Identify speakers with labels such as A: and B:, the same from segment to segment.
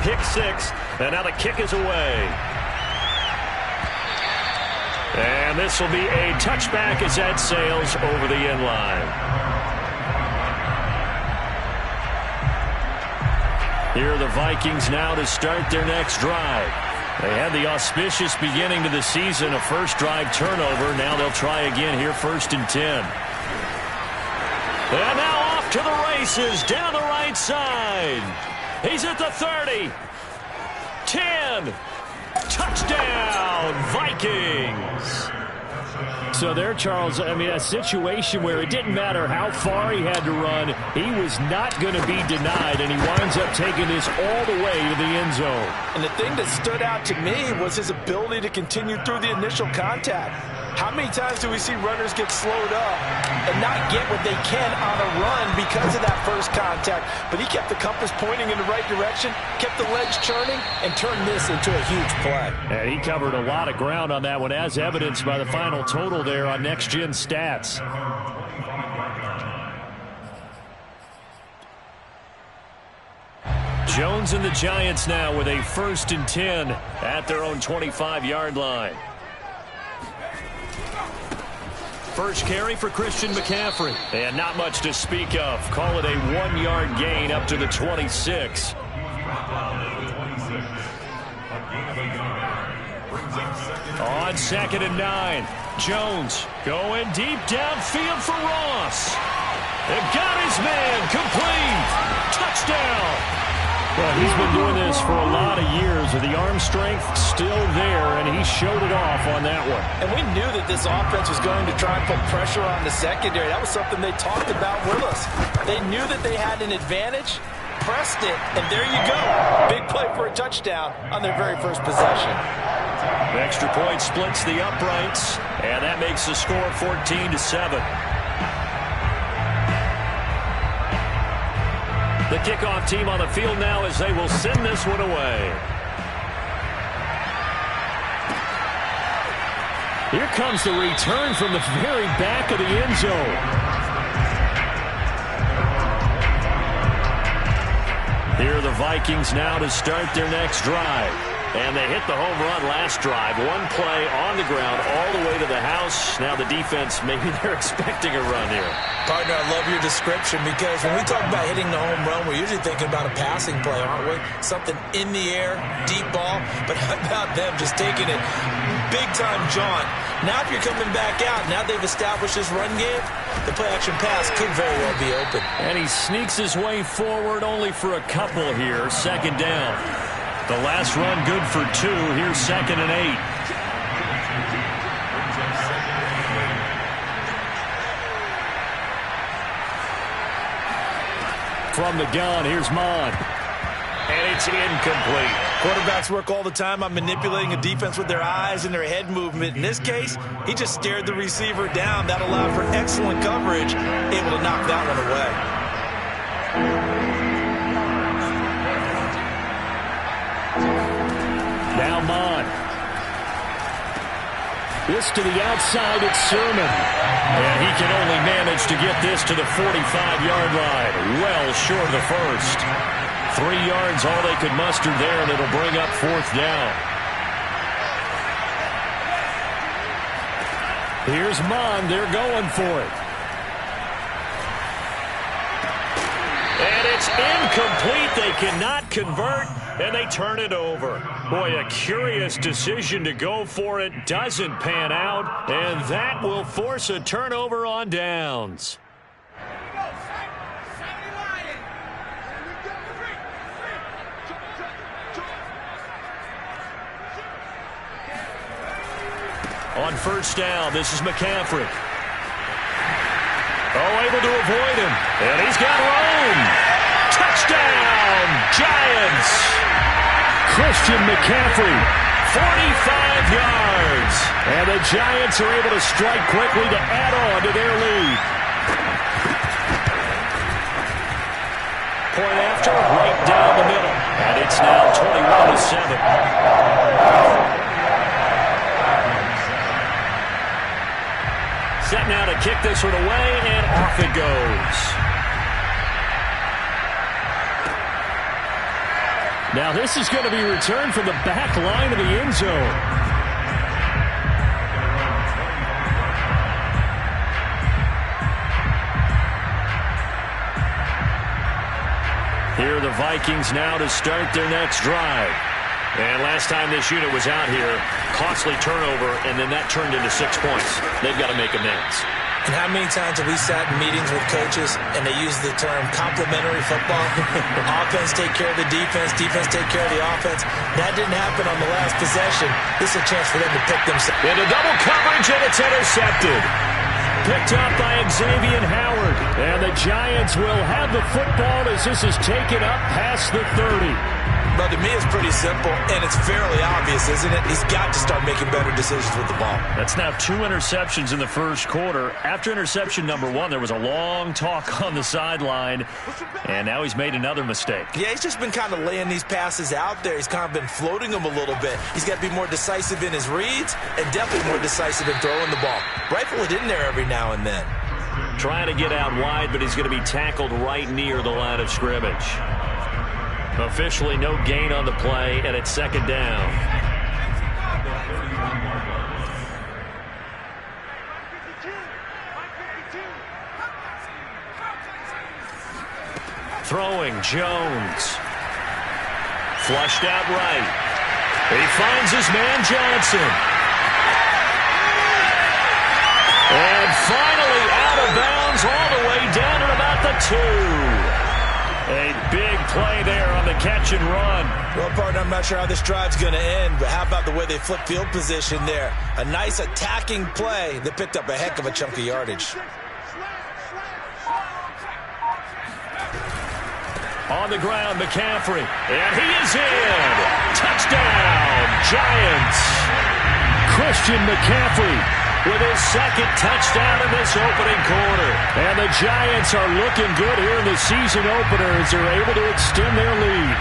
A: pick six, and now the kick is away. And this will be a touchback as that sails over the end line. Here are the Vikings now to start their next drive. They had the auspicious beginning to the season, a first drive turnover. Now they'll try again here, 1st and 10. And now off to the races down the right side. He's at the 30. 10. Touchdown, Vikings. So there, Charles, I mean, a situation where it didn't matter how far he had to run, he was not going to be denied, and he winds up taking this all the way to the end zone.
B: And the thing that stood out to me was his ability to continue through the initial contact. How many times do we see runners get slowed up and not get what they can on a run because of that first contact? But he kept the compass pointing in the right direction, kept the legs churning, and turned this into a huge play.
A: And he covered a lot of ground on that one, as evidenced by the final total there on Next Gen Stats. Jones and the Giants now with a 1st and 10 at their own 25-yard line. First carry for Christian McCaffrey. And not much to speak of. Call it a 1-yard gain up to the 26. On 2nd and 9. Jones going deep downfield for Ross. They've got his man complete. Touchdown. Well, he's been doing this for a lot of years with the arm strength still there, and he showed it off on that one.
B: And we knew that this offense was going to try and put pressure on the secondary. That was something they talked about with us. They knew that they had an advantage, pressed it, and there you go. Big play for a touchdown on their very first possession.
A: The extra point splits the uprights, and that makes the score 14-7. The kickoff team on the field now as they will send this one away. Here comes the return from the very back of the end zone. Here are the Vikings now to start their next drive. And they hit the home run last drive. One play on the ground all the way to the house. Now the defense, maybe they're expecting a run here.
C: Partner, I love your description because when we talk about hitting the home run, we're usually thinking about a passing play, aren't we? Something in the air, deep ball. But how about them just taking it big-time jaunt? Now if you're coming back out, now they've established this run game, the play-action pass could very well be open.
A: And he sneaks his way forward only for a couple here. 2nd down. The last run good for 2. Here's 2nd and 8. From the gun, here's Mond. And it's incomplete.
B: Quarterbacks work all the time on manipulating a defense with their eyes and their head movement. In this case, he just stared the receiver down. That allowed for excellent coverage, able to knock that one away.
A: Now Mond. This to the outside, it's Sermon. And he can only manage to get this to the 45-yard line. Well short of the first. 3 yards, all they could muster there, and it'll bring up 4th down. Here's Mond. They're going for it. And it's incomplete. They cannot convert, and they turn it over. Boy, a curious decision to go for it. Doesn't pan out, and that will force a turnover on downs. On 1st down, this is McCaffrey. Oh, able to avoid him. And he's got room. Touchdown, Giants. Christian McCaffrey, 45 yards. And the Giants are able to strike quickly to add on to their lead. Point after, right down the middle. And it's now 21-7. Set now to kick this one away, and off it goes. Now this is going to be returned from the back line of the end zone. Here are the Vikings now to start their next drive. And last time this unit was out here, costly turnover, and then that turned into 6 points. They've got to make amends.
C: And how many times have we sat in meetings with coaches and they use the term complementary football? Offense take care of the defense, defense take care of the offense. That didn't happen on the last possession. This is a chance for them to pick themselves.
A: Into double coverage, and it's intercepted. Picked up by Xavier Howard. And the Giants will have the football as this is taken up past the 30.
C: But to me, it's pretty simple, and it's fairly obvious, isn't it? He's got to start making better decisions with the ball.
A: That's now 2 interceptions in the first quarter. After interception number 1, there was a long talk on the sideline, and now he's made another mistake.
C: Yeah, he's just been kind of laying these passes out there. He's kind of been floating them a little bit. He's got to be more decisive in his reads and definitely more decisive in throwing the ball. Rifle it in there every now and then.
A: Trying to get out wide, but he's going to be tackled right near the line of scrimmage. Officially no gain on the play, and it's second down. Throwing, Jones. Flushed out right. He finds his man Johnson. And finally out of bounds all the way down at about the 2. A big play there on the catch and run.
C: Well, partner, I'm not sure how this drive's going to end, but how about the way they flip field position there? A nice attacking play that picked up a heck of a chunk of yardage.
A: On the ground, McCaffrey. And he is in. Touchdown, Giants. Christian McCaffrey with his second touchdown in this opening quarter. And the Giants are looking good here in the season opener as they're able to extend their lead.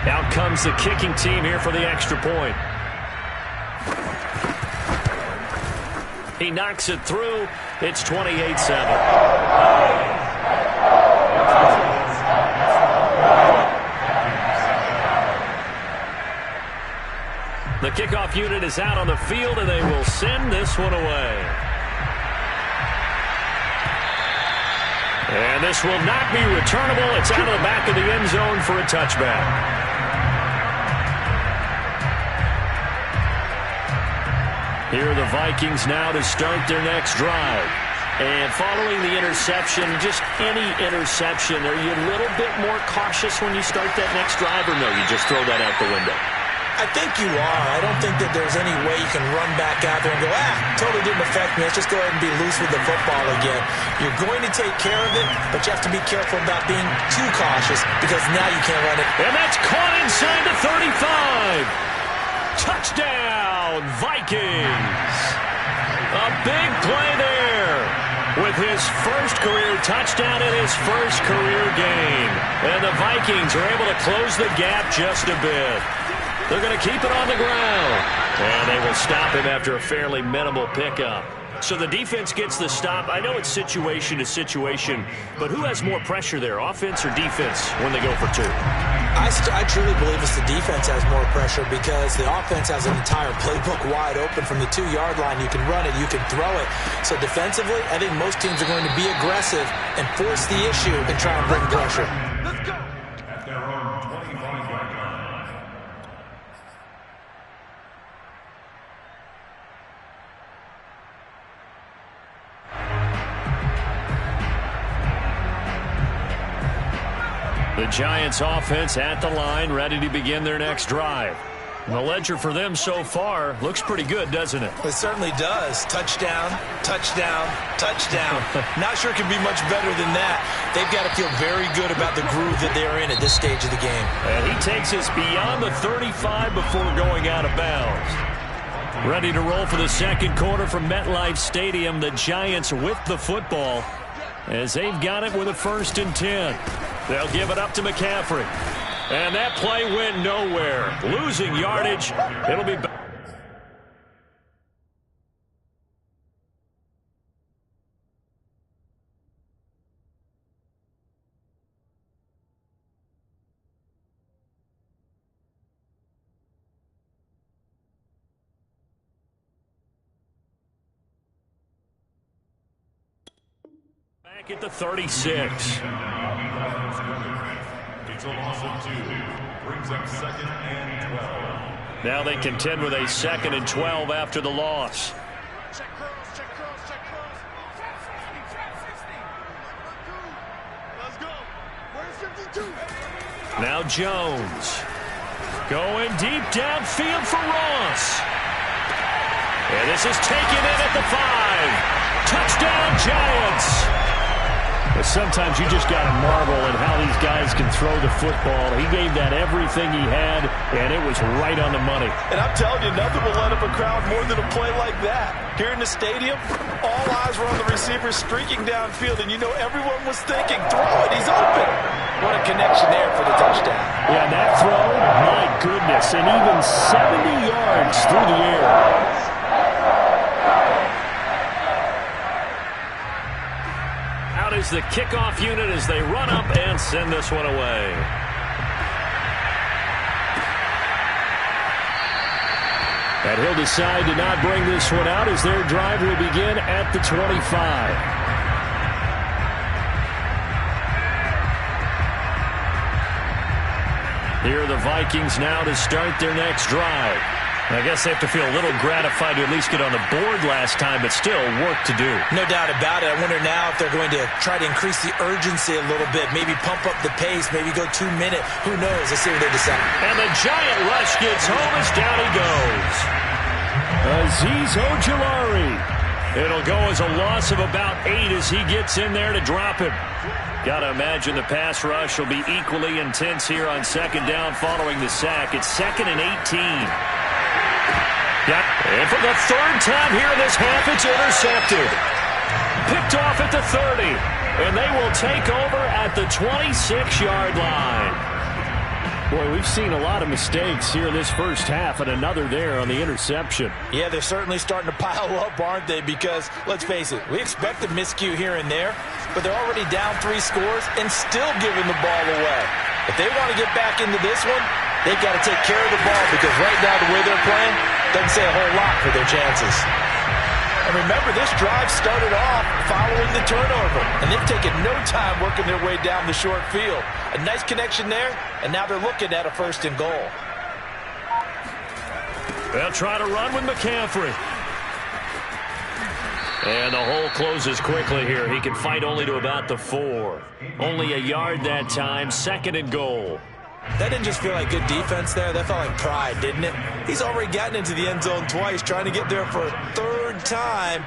A: Out comes the kicking team here for the extra point. He knocks it through. It's 28-7. The kickoff unit is out on the field, and they will send this one away. And this will not be returnable. It's out of the back of the end zone for a touchback. Here are the Vikings now to start their next drive. And following the interception, just any interception, are you a little bit more cautious when you start that next drive, or no, you just throw that out the window?
C: I think you are. I don't think that there's any way you can run back out there and go, totally didn't affect me. Let's just go ahead and be loose with the football again. You're going to take care of it, but you have to be careful about being too cautious because now you can't run it.
A: And that's caught inside the 35. Touchdown, Vikings. A big play there with his first career touchdown in his first career game. And the Vikings are able to close the gap just a bit. They're going to keep it on the ground. And they will stop him after a fairly minimal pickup. So the defense gets the stop. I know it's situation to situation, but who has more pressure there, offense or defense, when they go for 2?
C: I truly believe it's the defense has more pressure because the offense has an entire playbook wide open from the 2-yard line. You can run it, you can throw it. So defensively, I think most teams are going to be aggressive and force the issue and try and bring pressure.
D: Let's go.
A: The Giants offense at the line, ready to begin their next drive. The ledger for them so far looks pretty good, doesn't it?
C: It certainly does. Touchdown, touchdown, touchdown. Not sure it can be much better than that. They've got to feel very good about the groove that they're in at this stage of the game.
A: And he takes us beyond the 35 before going out of bounds. Ready to roll for the second quarter from MetLife Stadium. The Giants with the football as they've got it with a 1st and 10. They'll give it up to McCaffrey. And that play went nowhere. Losing yardage. It'll be back. Back at the 36.
D: It's a loss of 2. Brings up 2nd and 12.
A: Now they contend with a 2nd and 12 after the loss. Now Jones going deep downfield for Ross. And this is taken in at the 5. Touchdown, Giants. But sometimes you just got to marvel at how these guys can throw the football. He gave that everything he had, and it was right on the money.
B: And I'm telling you, nothing will let up a crowd more than a play like that. Here in the stadium, all eyes were on the receiver streaking downfield, and you know everyone was thinking, throw it, he's open. What a connection there for the touchdown.
A: Yeah, that throw, my goodness, and even 70 yards through the air. Out is the kickoff unit as they run up and send this one away. And he'll decide to not bring this one out as their drive will begin at the 25. Here are the Vikings now to start their next drive. I guess they have to feel a little gratified to at least get on the board last time, but still work to do.
C: No doubt about it. I wonder now if they're going to try to increase the urgency a little bit, maybe pump up the pace, maybe go 2 minutes. Who knows? Let's see what they decide.
A: And the giant rush gets home as down he goes. Azeez Ojulari. It'll go as a loss of about 8 as he gets in there to drop him. Got to imagine the pass rush will be equally intense here on 2nd down following the sack. It's 2nd and 18. Yep, and for the 3rd time here in this half, it's intercepted. Picked off at the 30, and they will take over at the 26-yard line. Boy, we've seen a lot of mistakes here in this first half, and another there on the interception.
B: Yeah, they're certainly starting to pile up, aren't they? Because, let's face it, we expect a miscue here and there, but they're already down 3 scores and still giving the ball away. If they want to get back into this one, they've got to take care of the ball because right now the way they're playing doesn't say a whole lot for their chances. And remember, this drive started off following the turnover, and they've taken no time working their way down the short field. A nice connection there, and now they're looking at a 1st and goal.
A: They'll try to run with McCaffrey. And the hole closes quickly here. He can fight only to about the 4. Only a yard that time, 2nd and goal.
C: That didn't just feel like good defense there. That felt like pride, didn't it? He's already gotten into the end zone twice, trying to get there for a 3rd time.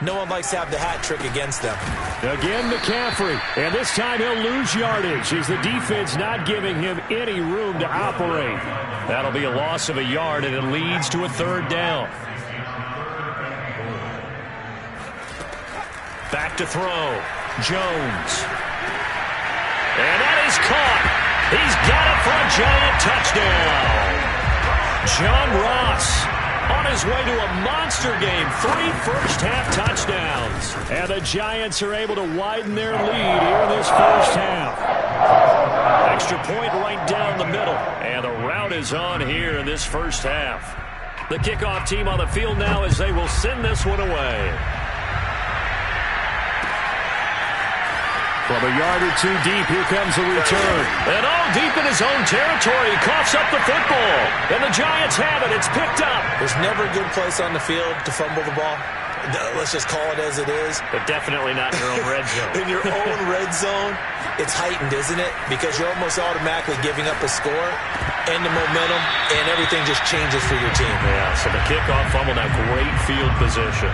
C: No one likes to have the hat trick against them.
A: Again, McCaffrey. And this time he'll lose yardage as the defense not giving him any room to operate. That'll be a loss of a yard, and it leads to a 3rd down. Back to throw. Jones. And that is caught. He's got it for a giant touchdown. John Ross on his way to a monster game. 3 first-half touchdowns. And the Giants are able to widen their lead here in this first half. Extra point right down the middle. And the route is on here in this first half. The kickoff team on the field now as they will send this one away. From a yard or 2 deep, here comes the return. And all deep in his own territory, he coughs up the football. And the Giants have it. It's picked up.
C: There's never a good place on the field to fumble the ball. Let's just call it as it is.
A: But definitely not in your own red zone.
C: In your own red zone, it's heightened, isn't it? Because you're almost automatically giving up a score and the momentum, and everything just changes for your team.
A: Yeah, so the kickoff fumble, now great field position.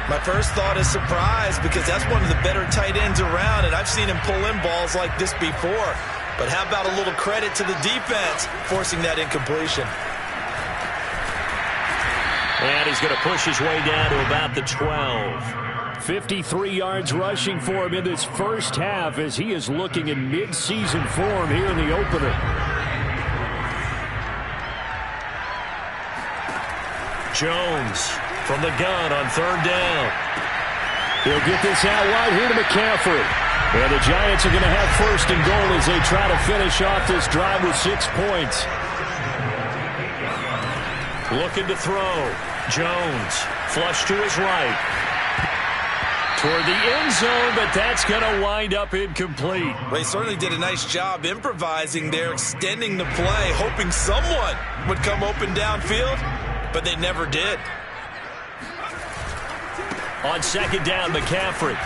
C: My first thought is surprise because that's one of the better tight ends around, and I've seen him pull in balls like this before. But how about a little credit to the defense forcing that incompletion?
A: And he's going to push his way down to about the 12. 53 yards rushing for him in this first half as he is looking in mid-season form here in the opener. Jones from the gun on 3rd down. He'll get this out wide here to McCaffrey. And the Giants are going to have 1st and goal as they try to finish off this drive with 6 points. Looking to throw. Jones, flush to his right. toward the end zone, but that's going to wind up incomplete.
C: They certainly did a nice job improvising there, extending the play, hoping someone would come open downfield, but they never did.
A: On second down, McCaffrey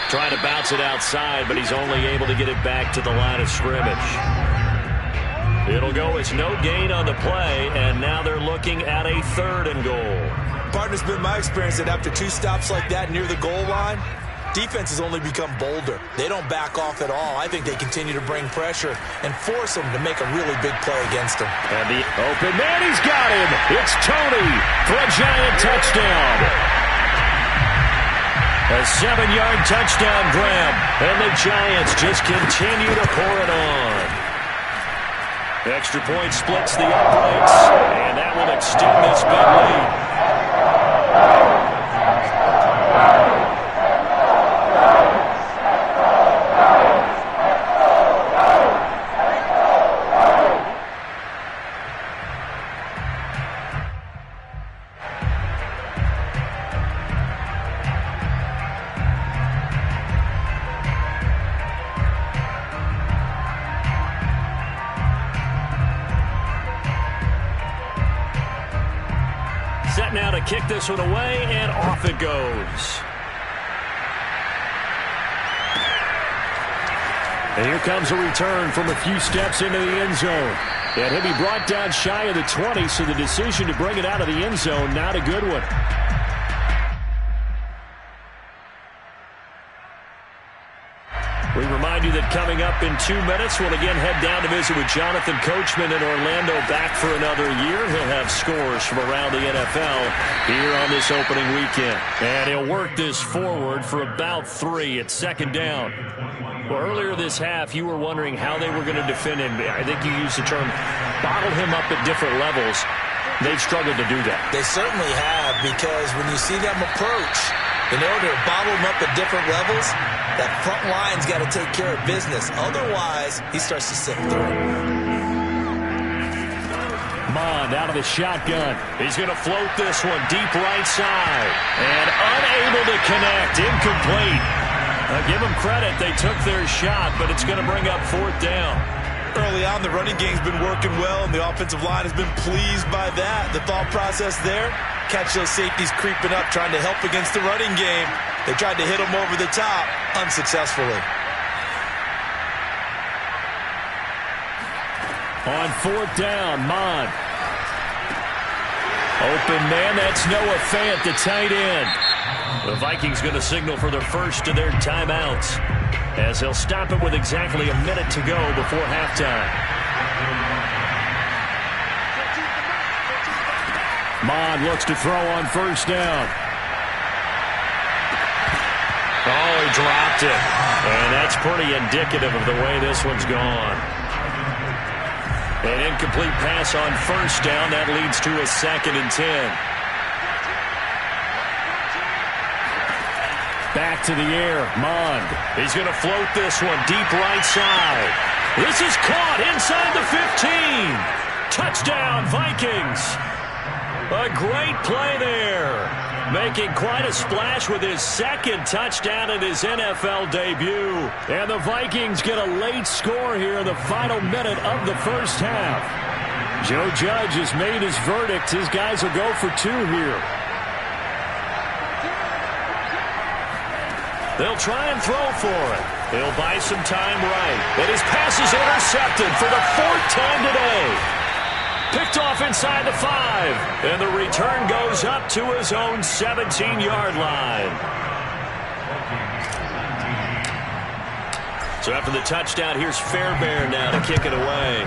A: trying to bounce it outside, but he's only able to get it back to the line of scrimmage. It'll go as no gain on the play, and now they're looking at a 3rd and goal.
C: Partner's been my experience that after 2 stops like that near the goal line, defenses only become bolder. They don't back off at all. I think they continue to bring pressure and force them to make a really big play against them.
A: And the open man, he's got him. It's Tony for a Giant touchdown. A 7-yard touchdown grab, and the Giants just continue to pour it on. Extra point splits the uprights, and that will extend this big lead. Set now to kick this one away, and off it goes. And here comes a return from a few steps into the end zone. And he'll be brought down shy of the 20, so the decision to bring it out of the end zone, not a good one. We remind you that coming up in 2 minutes, we'll again head down to visit with Jonathan Coachman in Orlando, back for another year. He'll have scores from around the NFL here on this opening weekend. And he'll work this forward for about 3 at second down. Well, earlier this half, you were wondering how they were going to defend him. I think you used the term bottle him up at different levels. They've struggled to do that.
C: They certainly have, because when you see them approach, in order to bottle him up at different levels, that front line's got to take care of business. Otherwise, he starts to sift through.
A: Mond out of the shotgun. He's going to float this one deep right side. And unable to connect. Incomplete. Give them credit. They took their shot, but it's going to bring up 4th down.
C: Early on, the running game's been working well, and the offensive line has been pleased by that. The thought process there, catch those safeties creeping up, trying to help against the running game. They tried to hit them over the top, unsuccessfully.
A: On 4th down, Mond. Open man, that's Noah Fant, the tight end. The Vikings going to signal for their first of their timeouts, as they'll stop it with exactly a minute to go before halftime. Mond looks to throw on 1st down. Oh, he dropped it. And that's pretty indicative of the way this one's gone. An incomplete pass on 1st down. That leads to a 2nd and 10. Back to the air, Mond. He's going to float this one deep right side. This is caught inside the 15. Touchdown, Vikings. A great play there. Making quite a splash with his 2nd touchdown in his NFL debut. And the Vikings get a late score here in the final minute of the first half. Joe Judge has made his verdict. His guys will go for 2 here. They'll try and throw for it. He'll buy some time right. And his pass is intercepted for the 4th time today. Picked off inside the 5. And the return goes up to his own 17-yard line. So after the touchdown, here's Fairbairn now to kick it away.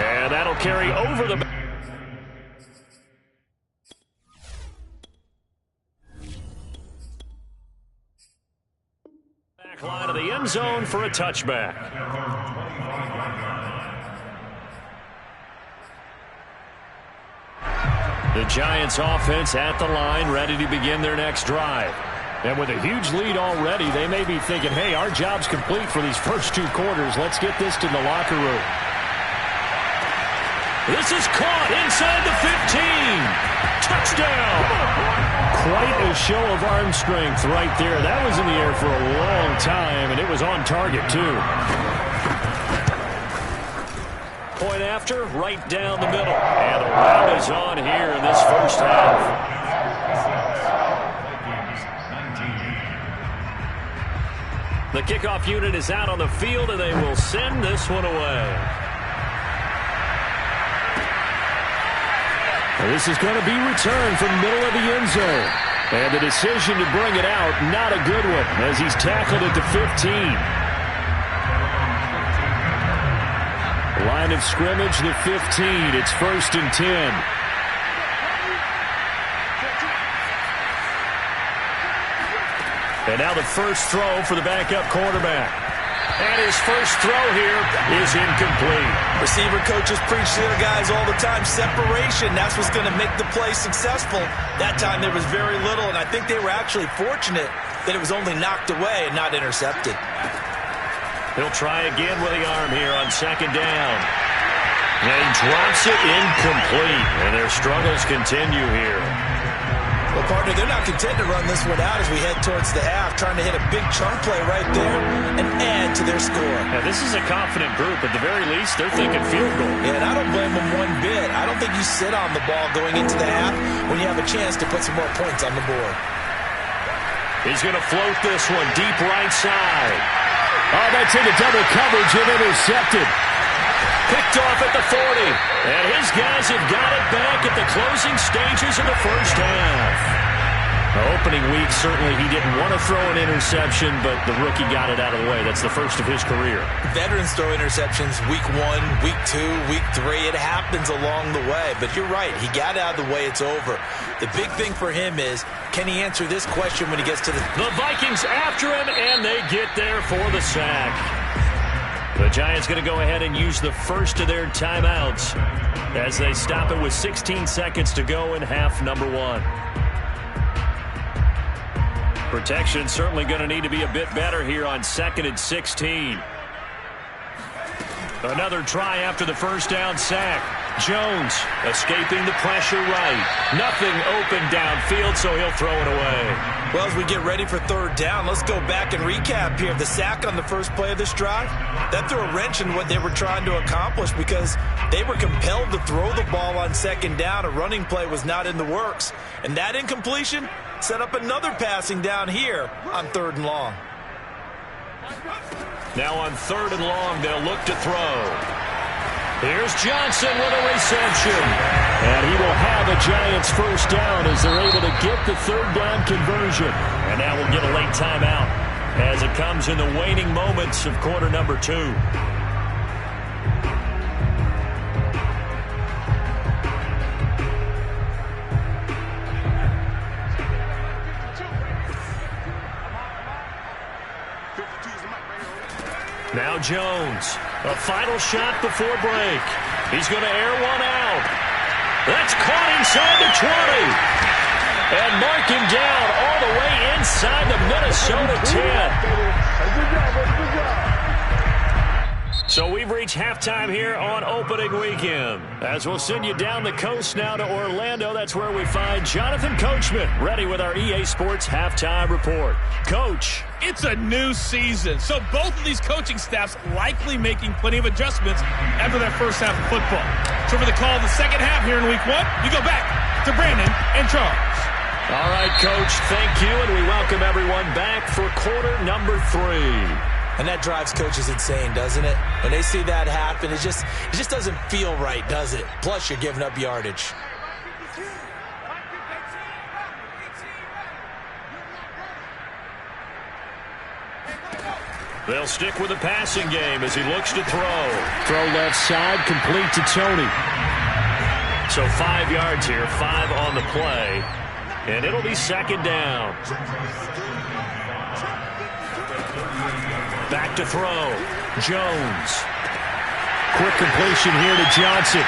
A: And that'll carry over the... line of the end zone for a touchback. The Giants offense at the line, ready to begin their next drive. And with a huge lead already, they may be thinking, hey, our job's complete for these first 2 quarters. Let's get this to the locker room. This is caught inside the 15. Touchdown! Quite a show of arm strength right there. That was in the air for a long time, and it was on target, too. Point after, right down the middle. And the round is on here in this first half. The kickoff unit is out on the field, and they will send this one away. This is going to be returned from the middle of the end zone. And the decision to bring it out, not a good one, as he's tackled at the 15. Line of scrimmage, the 15. It's 1st and 10. And now the first throw for the backup quarterback. And his first throw here is incomplete.
C: Receiver coaches preach to their guys all the time. Separation, that's what's going to make the play successful. That time there was very little, and I think they were actually fortunate that it was only knocked away and not intercepted.
A: He'll try again with the arm here on 2nd down. And he drops it incomplete. And their struggles continue here.
C: Well, partner, they're not content to run this one out as we head towards the half, trying to hit a big chunk play right there and add to their score.
A: Now, this is a confident group. At the very least, they're thinking field goal.
C: Yeah, and I don't blame them one bit. I don't think you sit on the ball going into the half when you have a chance to put some more points on the board.
A: He's going to float this one deep right side. Oh, that's into double coverage and intercepted. Picked off at the 40. And his guys have got it back at the closing stages of the first half. Opening week, certainly he didn't want to throw an interception, but the rookie got it out of the way. That's the first of his career.
C: Veterans throw interceptions week 1, week 2, week 3. It happens along the way. But you're right. He got out of the way. It's over. The big thing for him is, can he answer this question when he gets to the...
A: The Vikings after him, and they get there for the sack. The Giants going to go ahead and use the first of their timeouts as they stop it with 16 seconds to go in half number 1. Protection certainly going to need to be a bit better here on 2nd and 16. Another try after the first down sack. Jones escaping the pressure right. Nothing open downfield, so he'll throw it away.
C: Well, as we get ready for 3rd down, let's go back and recap here. The sack on the first play of this drive, that threw a wrench in what they were trying to accomplish because they were compelled to throw the ball on 2nd down. A running play was not in the works. And that incompletion set up another passing down here on 3rd and long.
A: Now on 3rd and long, they'll look to throw. Here's Johnson with a reception. And he will have a Giants first down as they're able to get the 3rd down conversion. And now we'll get a late timeout as it comes in the waning moments of quarter number 2. Now Jones, a final shot before break. He's going to air one out. That's caught inside the 20. And mark him down all the way inside the Minnesota 10. So we've reached halftime here on opening weekend. As we'll send you down the coast now to Orlando, that's where we find Jonathan Coachman, ready with our EA Sports halftime report. Coach.
E: It's a new season, so both of these coaching staffs likely making plenty of adjustments after that first half of football. So for the call of the second half here in week 1, you go back to Brandon and Charles.
A: All right, Coach, thank you, and we welcome everyone back for quarter number 3.
C: And that drives coaches insane, doesn't it? When they see that happen, it just doesn't feel right, does it? Plus, you're giving up yardage.
A: They'll stick with the passing game as he looks to throw. Throw left side, complete to Tony. So 5 yards here, 5 on the play. And it'll be 2nd down. Back to throw. Jones. Quick completion here to Johnson.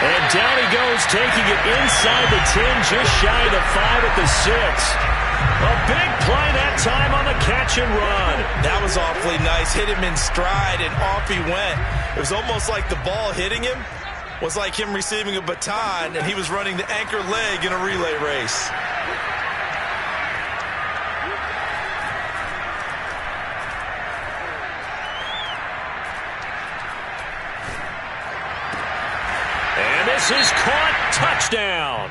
A: And down he goes, taking it inside the 10, just shy of the 5 at the 6. A big play that time on the catch and run.
C: That was awfully nice. Hit him in stride, and off he went. It was almost like the ball hitting him was like him receiving a baton and he was running the anchor leg in a relay race.
A: And this is caught. Touchdown.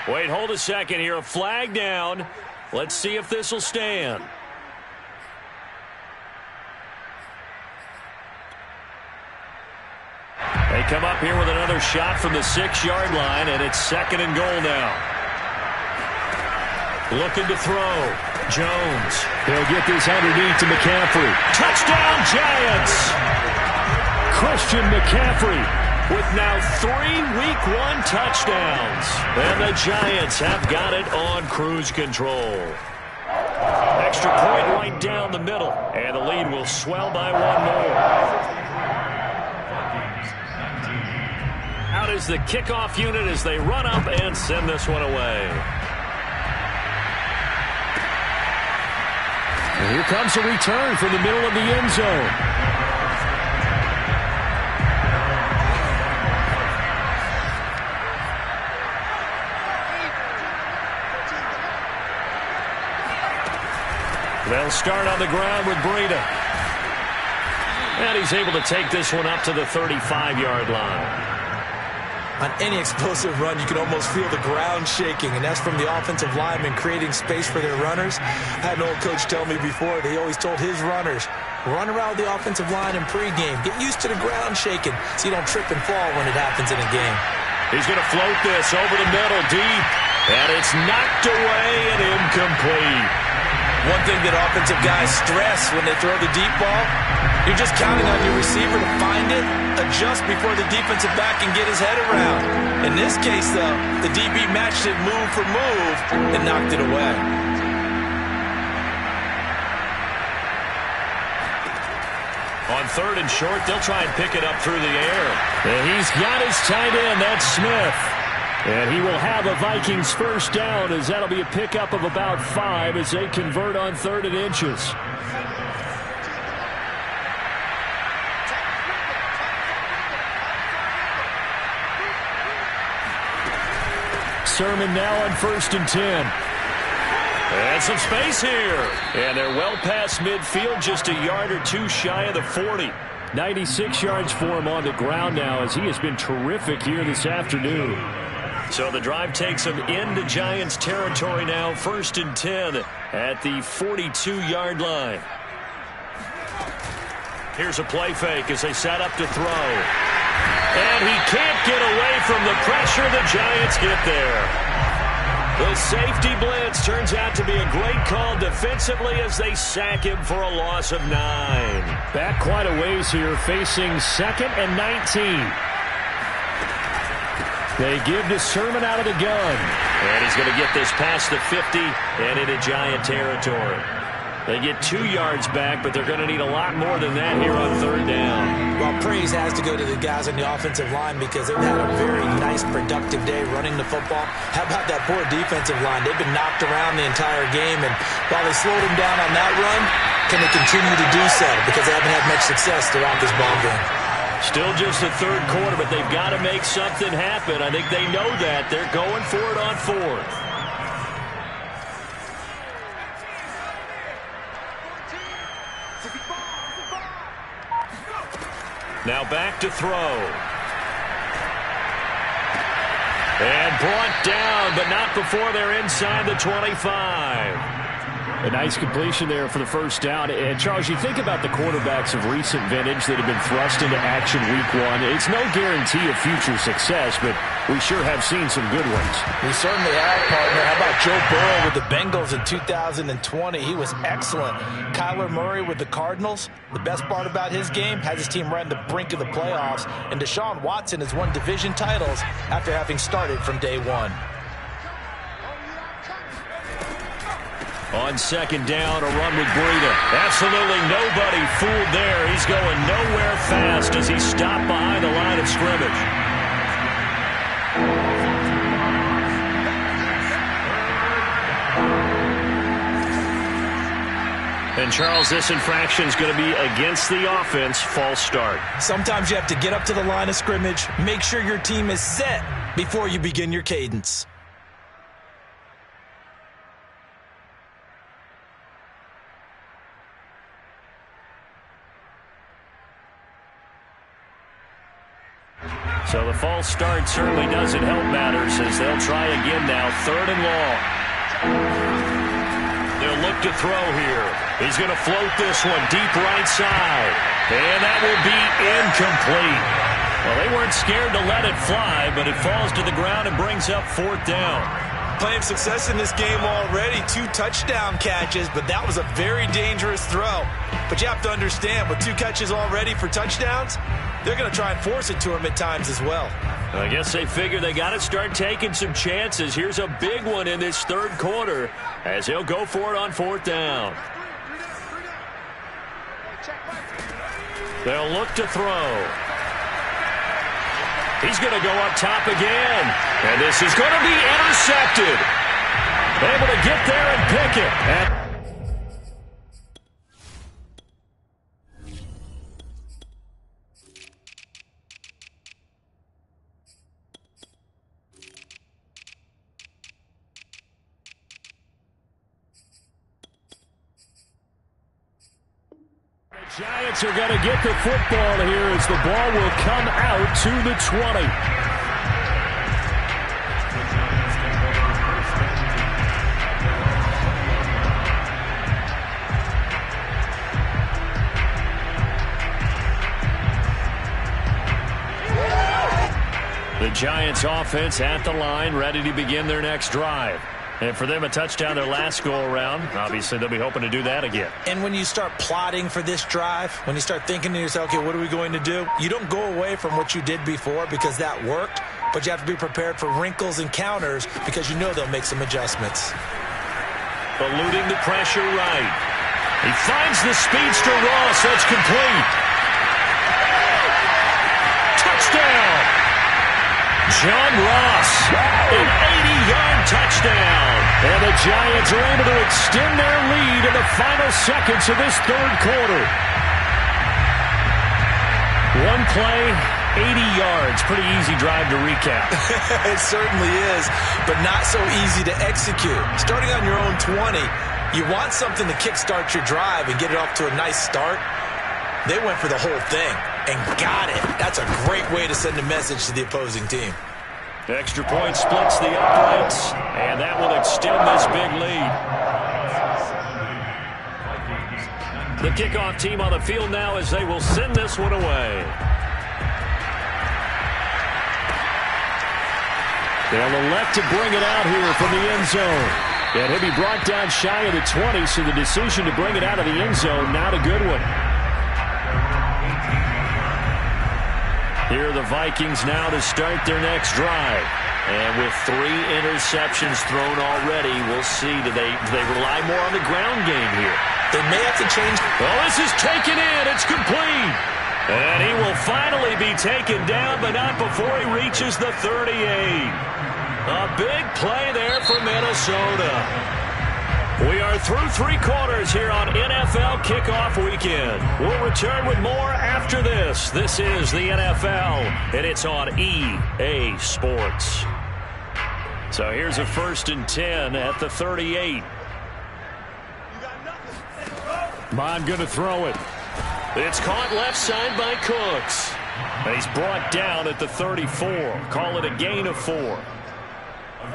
A: Wait, hold a second here. A flag down. Let's see if this will stand. They come up here with another shot from the 6-yard line, and it's 2nd and goal now. Looking to throw. Jones. He'll get this underneath to McCaffrey. Touchdown, Giants! Christian McCaffrey with now 3 Week 1 touchdowns. And the Giants have got it on cruise control. Extra point right down the middle, and the lead will swell by 1 more. Out is the kickoff unit as they run up and send this one away. And here comes a return from the middle of the end zone. They'll start on the ground with Breida. And he's able to take this one up to the 35-yard line.
C: On any explosive run, you can almost feel the ground shaking, and that's from the offensive linemen creating space for their runners. I had an old coach tell me before, they always told his runners, run around the offensive line in pregame. Get used to the ground shaking so you don't trip and fall when it happens in a game.
A: He's going to float this over the middle deep, and it's knocked away and incomplete.
C: One thing that offensive guys stress when they throw the deep ball, you're just counting on your receiver to find it, adjust before the defensive back can get his head around. In this case, though, the DB matched it move for move and knocked it away.
A: On 3rd and short, they'll try and pick it up through the air. And he's got his tight end, that's Smith. And he will have a Vikings first down, as that'll be a pickup of about 5 as they convert on 3rd and inches. Sermon now on 1st and 10. And some space here. And they're well past midfield, just a yard or 2 shy of the 40. 96 yards for him on the ground now, as he has been terrific here this afternoon. So the drive takes them into Giants territory now, 1st and 10 at the 42-yard line. Here's a play fake as they set up to throw. And he can't get away from the pressure. The Giants get there. The safety blitz turns out to be a great call defensively as they sack him for a loss of 9. Back quite a ways here, facing 2nd and 19. They give to Sermon out of the gun. And he's going to get this past the 50 and into Giant territory. They get 2 yards back, but they're going to need a lot more than that here on 3rd down.
C: Well, praise has to go to the guys on the offensive line because they've had a very nice, productive day running the football. How about that poor defensive line? They've been knocked around the entire game, and while they slowed them down on that run, can they continue to do so? Because they haven't had much success throughout this ball game.
A: Still just the 3rd quarter, but they've got to make something happen. I think they know that. They're going for it on 4th. Now back to throw. And brought down, but not before they're inside the 25. A nice completion there for the first down. And, Charles, you think about the quarterbacks of recent vintage that have been thrust into action Week 1. It's no guarantee of future success, but we sure have seen some good ones.
B: We certainly have, partner. How about Joe Burrow with the Bengals in 2020? He was excellent. Kyler Murray with the Cardinals. The best part about his game, has his team right on the brink of the playoffs. And Deshaun Watson has won division titles after having started from day 1.
A: On 2nd down, a run with Breida. Absolutely nobody fooled there. He's going nowhere fast as he's stopped behind the line of scrimmage. And, Charles, this infraction is going to be against the offense, false start.
C: Sometimes you have to get up to the line of scrimmage, make sure your team is set before you begin your cadence.
A: So the false start certainly doesn't help matters as they'll try again now, 3rd and long. They'll look to throw here. He's going to float this one deep right side. And that will be incomplete. Well, they weren't scared to let it fly, but it falls to the ground and brings up 4th down.
C: Playing success in this game already. 2 touchdown catches, but that was a very dangerous throw. But you have to understand, with 2 catches already for touchdowns, they're going to try and force it to him at times as well.
A: I guess they figure they got to start taking some chances. Here's a big one in this 3rd quarter as he'll go for it on 4th down. They'll look to throw. He's going to go up top again. And this is going to be intercepted. Able to get there and pick it. Giants are going to get the football here as the ball will come out to the 20. The Giants offense at the line, ready to begin their next drive. And for them, a touchdown their last go-around. Obviously, they'll be hoping to do that again.
C: And when you start plotting for this drive, when you start thinking to yourself, okay, what are we going to do? You don't go away from what you did before because that worked, but you have to be prepared for wrinkles and counters because you know they'll make some adjustments.
A: Eluding the pressure right. He finds the speedster Ross. That's complete. Touchdown! John Ross, an 80-yard touchdown. And the Giants are able to extend their lead in the final seconds of this 3rd quarter. One play, 80 yards. Pretty easy drive to recap.
C: It certainly is, but not so easy to execute. Starting on your own 20, you want something to kickstart your drive and get it off to a nice start. They went for the whole thing and got it. That's a great way to send a message to the opposing team.
A: Extra point splits the uprights, and that will extend this big lead. The kickoff team on the field now as they will send this one away. They'll elect to bring it out here from the end zone. And he'll be brought down shy of the 20, so the decision to bring it out of the end zone, not a good one. Here are the Vikings now to start their next drive. And with 3 interceptions thrown already, we'll see, do they rely more on the ground game here?
C: They may have to change.
A: Well, this is taken in. It's complete. And he will finally be taken down, but not before he reaches the 38. A big play there for Minnesota. We are through 3 quarters here on NFL Kickoff Weekend. We'll return with more after this. This is the NFL, and it's on EA Sports. So here's a 1st and 10 at the 38. Mond going to throw it. It's caught left side by Cooks. And he's brought down at the 34. Call it a gain of 4.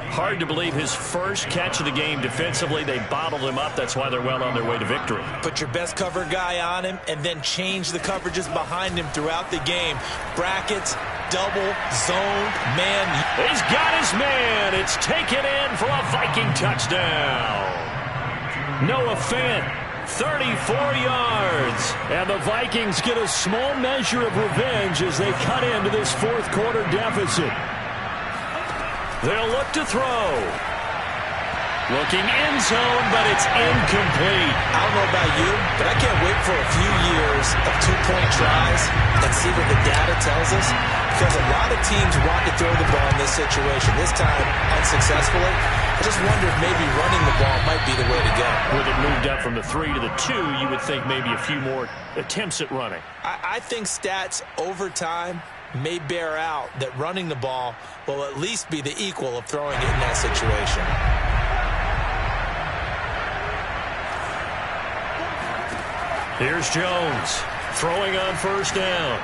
A: Hard to believe his first catch of the game defensively. They bottled him up. That's why they're well on their way to victory.
C: Put your best cover guy on him and then change the coverages behind him throughout the game. Brackets, double, zone, man.
A: He's got his man. It's taken in for a Viking touchdown. Noah Fant, 34 yards. And the Vikings get a small measure of revenge as they cut into this 4th quarter deficit. They'll look to throw. Looking end zone, but it's incomplete.
C: I don't know about you, but I can't wait for a few years of 2-point tries and see what the data tells us. Because a lot of teams want to throw the ball in this situation. This time, unsuccessfully. I just wonder if maybe running the ball might be the way to go.
A: With it moved moved up from the 3 to the 2, you would think maybe a few more attempts at running.
C: I think stats over time may bear out that running the ball will at least be the equal of throwing it in that situation.
A: Here's Jones throwing on first down.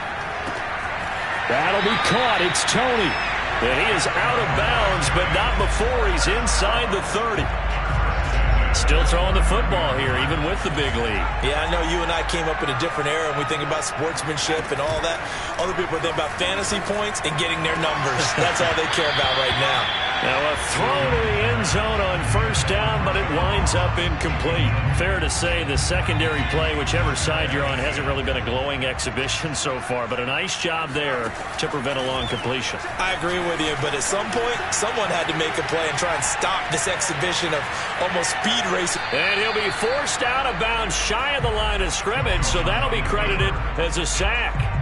A: That'll be caught. It's Toney. And he is out of bounds, but not before he's inside the 30. Still throwing the football here, even with the big lead.
C: Yeah, I know you and I came up in a different era, and we think about sportsmanship and all that. Other people think about fantasy points and getting their numbers. That's all they care about right now.
A: Now a throw to the end zone on first down, but it winds up incomplete. Fair to say the secondary play, whichever side you're on, hasn't really been a glowing exhibition so far, but a nice job there to prevent a long completion.
C: I agree with you, but at some point, someone had to make a play and try and stop this exhibition of almost speed racing.
A: And he'll be forced out of bounds shy of the line of scrimmage, so that'll be credited as a sack.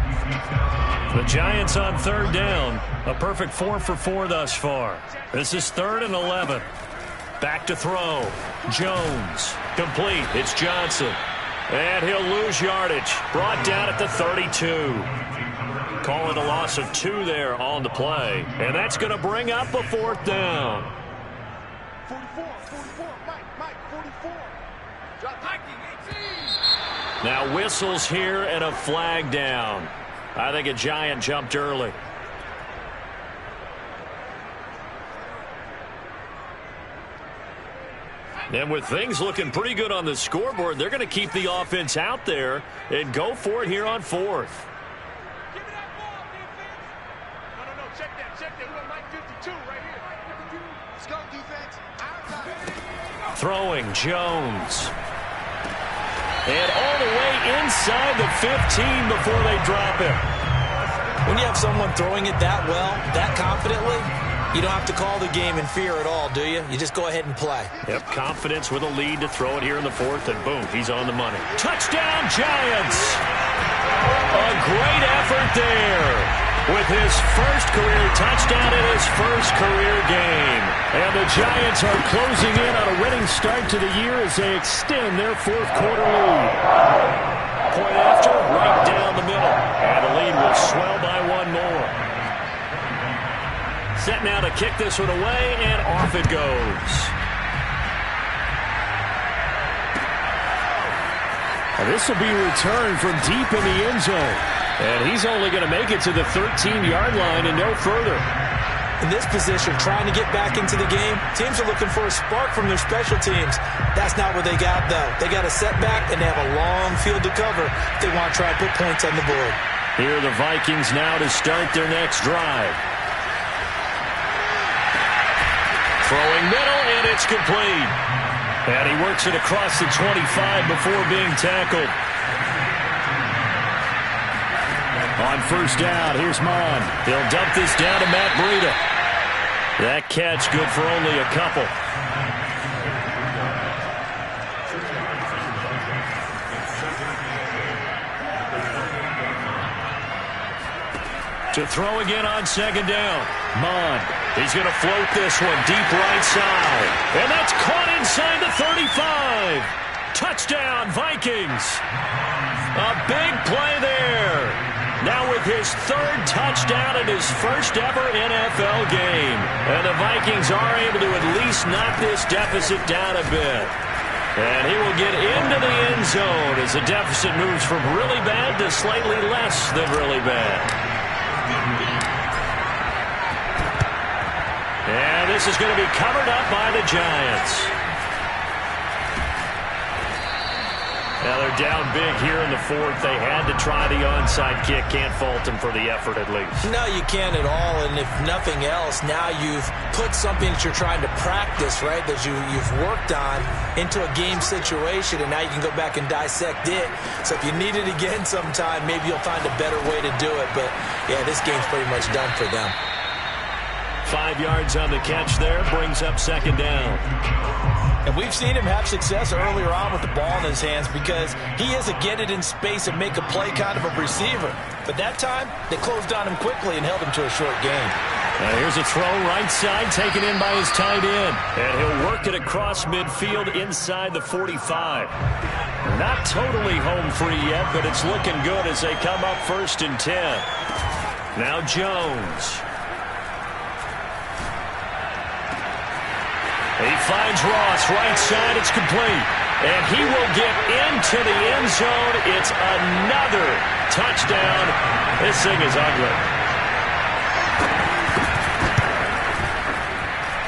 A: The Giants on third down. A perfect 4 for 4 thus far. This is 3rd and 11. Back to throw. Jones. Complete. It's Johnson. And he'll lose yardage. Brought down at the 32. Call it a loss of 2 there on the play. And that's going to bring up a 4th down.
F: 44, Mike, 44. Drop hiking, 18.
A: Now whistles here and a flag down. I think a Giant jumped early. And with things looking pretty good on the scoreboard, they're going to keep the offense out there and go for it here on 4th.
F: Give me that ball, defense. No, check that. We're on Mike 52 right here. Let's go, defense. Outside.
A: Throwing Jones. And all the way inside the 15 before they drop him.
C: When you have someone throwing it that well, that confidently, you don't have to call the game in fear at all, do you? You just go ahead and play.
A: Yep, confidence with a lead to throw it here in the 4th, and boom, he's on the money. Touchdown, Giants! A great effort there with his first career touchdown in his first career game. And the Giants are closing in on a winning start to the year as they extend their 4th quarter lead. Point after, right down the middle. And the lead will swell by 1 more. Set now to kick this one away, and off it goes. And this will be returned from deep in the end zone. And he's only going to make it to the 13-yard line and no further.
C: In this position, trying to get back into the game, teams are looking for a spark from their special teams. That's not what they got, though. They got a setback, and they have a long field to cover if they want to try and put points on the board.
A: Here are the Vikings now to start their next drive. Throwing middle, and it's complete. And he works it across the 25 before being tackled. On first down, here's Mon. He'll dump this down to Matt Breida. That catch good for only a couple. To throw again on second down. Mon. He's going to float this one deep right side. And that's caught inside the 35. Touchdown, Vikings. A big play there. Now with his 3rd touchdown in his first ever NFL game. And the Vikings are able to at least knock this deficit down a bit. And he will get into the end zone as the deficit moves from really bad to slightly less than really bad. And this is going to be covered up by the Giants. Now they're down big here in the 4th. They had to try the onside kick. Can't fault them for the effort at least.
C: No, you can't at all. And if nothing else, now you've put something that you're trying to practice, right, that you've worked on into a game situation, and now you can go back and dissect it. So if you need it again sometime, maybe you'll find a better way to do it. But, yeah, this game's pretty much done for them.
A: 5 yards on the catch there, brings up second down.
B: And we've seen him have success earlier on with the ball in his hands because he is a get it in space and make a play kind of a receiver. But that time, they closed on him quickly and held him to a short gain.
A: Now here's a throw right side, taken in by his tight end. And he'll work it across midfield inside the 45. Not totally home free yet, but it's looking good as they come up 1st and 10. Now Jones. He finds Ross, right side, it's complete. And he will get into the end zone. It's another touchdown. This thing is ugly.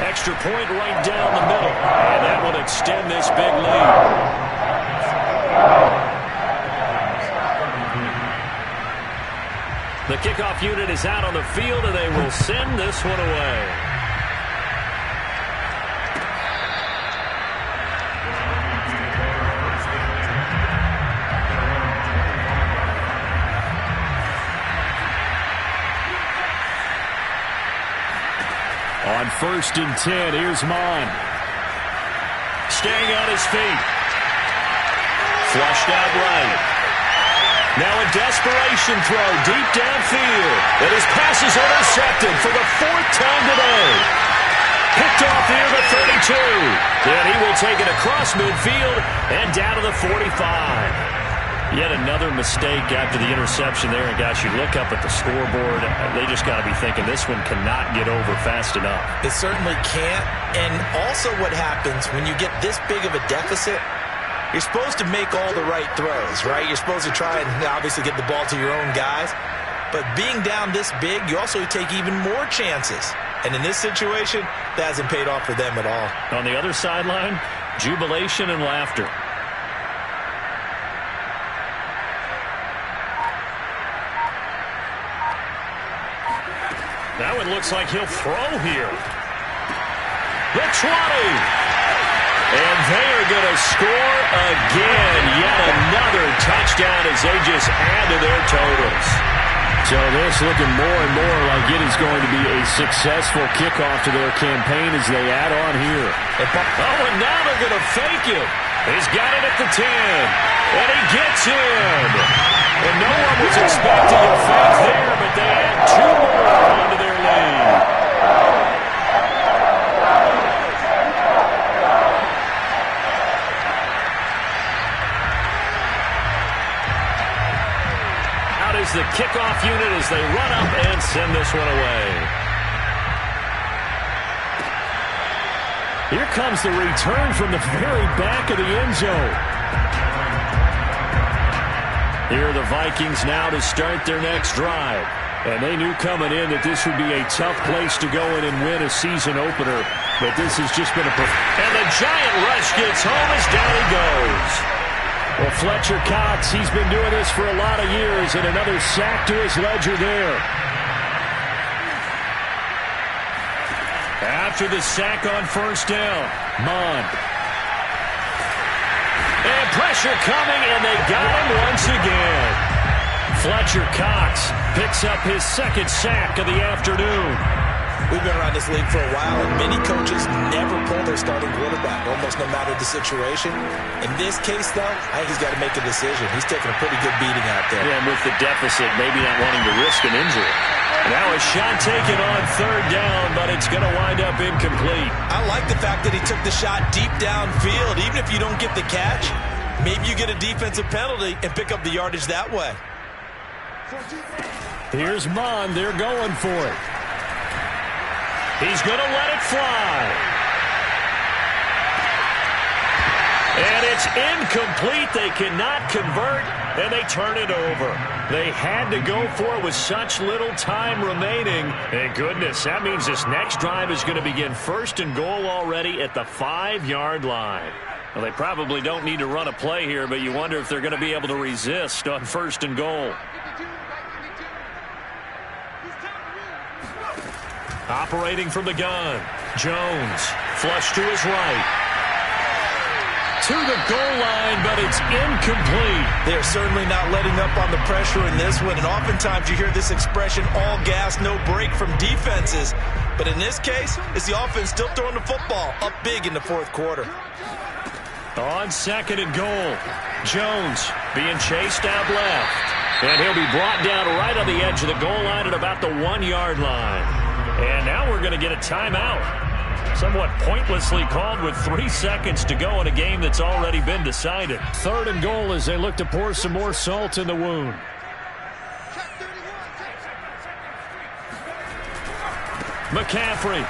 A: Extra point right down the middle. And that will extend this big lead. The kickoff unit is out on the field, and they will send this one away. On 1st and 10, here's Mon. Staying on his feet. Flushed out right. Now a desperation throw deep downfield. And his pass is intercepted for the 4th time today. Picked off near the 32. Then he will take it across midfield and down to the 45. Yet another mistake after the interception there. And guys, you look up at the scoreboard, they just got to be thinking this one cannot get over fast enough.
C: It certainly can't. And also what happens when you get this big of a deficit, you're supposed to make all the right throws, right? You're supposed to try and obviously get the ball to your own guys. But being down this big, you also take even more chances. And in this situation, that hasn't paid off for them at all.
A: On the other sideline, jubilation and laughter. Now it looks like he'll throw here. The 20. And they are going to score again. Yet another touchdown as they just add to their totals. So this looking more and more like it is going to be a successful kickoff to their campaign as they add on here. Oh, and now they're going to fake it. He's got it at the 10. And he gets in. And no one was expecting a fake there, but they add 2 more onto their lead. Out is the kickoff unit as they run up and send this one away. Here comes the return from the very back of the end zone. Here are the Vikings now to start their next drive. And they knew coming in that this would be a tough place to go in and win a season opener. But this has just been and the giant rush gets home as down he goes. Well, Fletcher Cox, he's been doing this for a lot of years, and another sack to his ledger there. After the sack on 1st down, Mon. And pressure coming, and they got him once again. Fletcher Cox picks up his 2nd sack of the afternoon.
C: We've been around this league for a while, and many coaches never pull their starting quarterback, almost no matter the situation. In this case, though, I think he's got to make a decision. He's taking a pretty good beating out there.
A: Yeah, and with the deficit, maybe not wanting to risk an injury. Now a shot taken on 3rd down, but it's going to wind up incomplete.
C: I like the fact that he took the shot deep downfield. Even if you don't get the catch, maybe you get a defensive penalty and pick up the yardage that way.
A: Here's Mon. They're going for it. He's going to let it fly. And it's incomplete. They cannot convert, and they turn it over. They had to go for it with such little time remaining. And goodness, that means this next drive is going to begin 1st and goal already at the 5-yard line. Well, they probably don't need to run a play here, but you wonder if they're going to be able to resist on 1st and goal. Operating from the gun, Jones, flush to his right. To the goal line, but it's incomplete.
C: They're certainly not letting up on the pressure in this one, and oftentimes you hear this expression, all gas, no break from defenses. But in this case, it's the offense still throwing the football up big in the 4th quarter.
A: On 2nd and goal, Jones being chased out left. And he'll be brought down right on the edge of the goal line at about the 1-yard line. And now we're going to get a timeout. Somewhat pointlessly called with 3 seconds to go in a game that's already been decided. 3rd and goal as they look to pour some more salt in the wound. McCaffrey.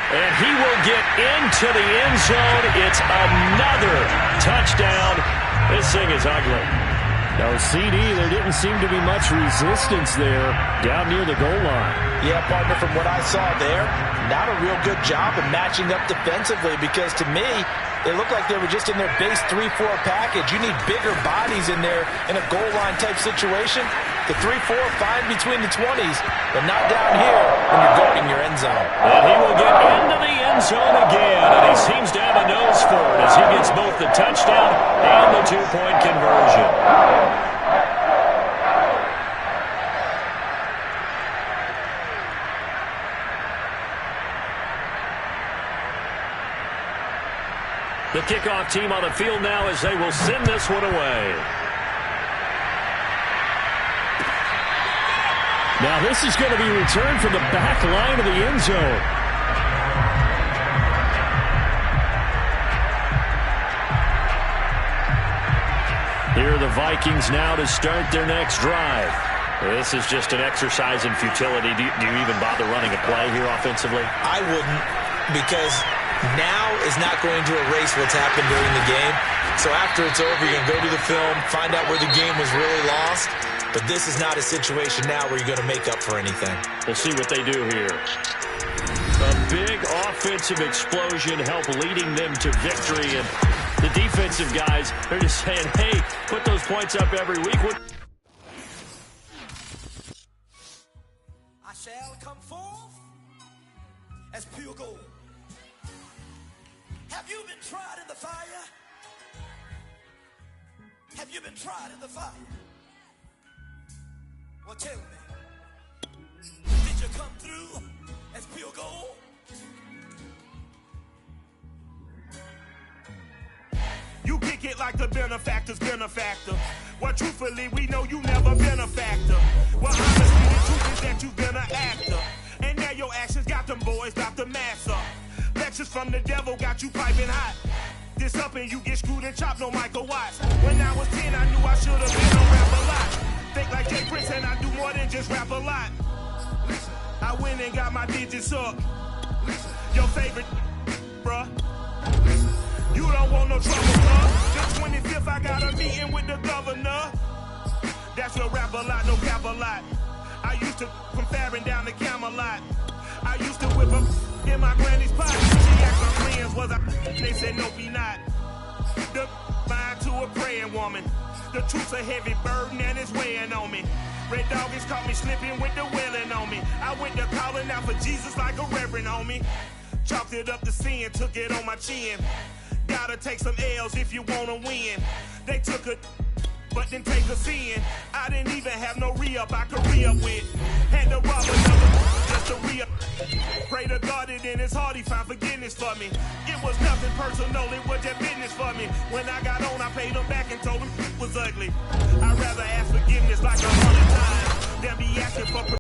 A: And he will get into the end zone. It's another touchdown. This thing is ugly. No, CD, there didn't seem to be much resistance there down near the goal line.
B: Yeah, partner, from what I saw there, not a real good job of matching up defensively because to me, it looked like they were just in their base 3-4 package. You need bigger bodies in there in a goal line type situation. The 3-4, fine between the 20s, but not down here when you're guarding your end zone.
A: And he will get into the end zone again, and he seems to have a nose for it as he gets both the touchdown and the 2-point conversion. The kickoff team on the field now as they will send this one away. Now this is going to be returned from the back line of the end zone. Here are the Vikings now to start their next drive. This is just an exercise in futility. Do you even bother running a play here offensively?
C: I wouldn't, because now is not going to erase what's happened during the game. So after it's over, you're going to go to the film, find out where the game was really lost. But this is not a situation now where you're going to make up for anything.
A: We'll see what they do here. A big offensive explosion help leading them to victory. And the defensive guys, they're just saying, hey, put those points up every week.
G: I shall come forth as pure gold. Have you been tried in the fire? Have you been tried in the fire? Well, tell me, did you come through as pure gold?
F: You kick it like the benefactor's benefactor. Well, truthfully, we know you never been a factor. Well, honestly, the truth is that you've been an actor. And now your actions got them boys about to mass up. Lectures from the devil got you piping hot. This up and you get screwed and chopped, no Michael Watts. When I was 10, I knew I should have been on Rap a Lot. Think like Jay Prince and I do more than just rap a lot. I went and got my digits up. Your favorite, bruh. You don't want no trouble, huh? The 25th, I got a meeting with the governor. That's what Rap a Lot, no cap a lot. I used to from Farron down to Camelot. I used to whip up in my granny's pocket. She asked my friends, was I? They said, nope, he not. The mind to a praying woman. The truth's a heavy burden and it's weighing on me. Red Doggies caught me slipping with the wailing on me. I went to calling out for Jesus like a reverend homie. Chalked it up to sin, took it on my chin. Gotta take some L's if you wanna win. They took a but didn't take a sin. I didn't even have no re-up I could re-up with. Had to rob another just to re-up. Pray to God it in his heart he found forgiveness for me. It was nothing personal, it was just business for me. When I got on, I paid him back and told him it was ugly. I'd rather ask forgiveness like 100 times than be asking for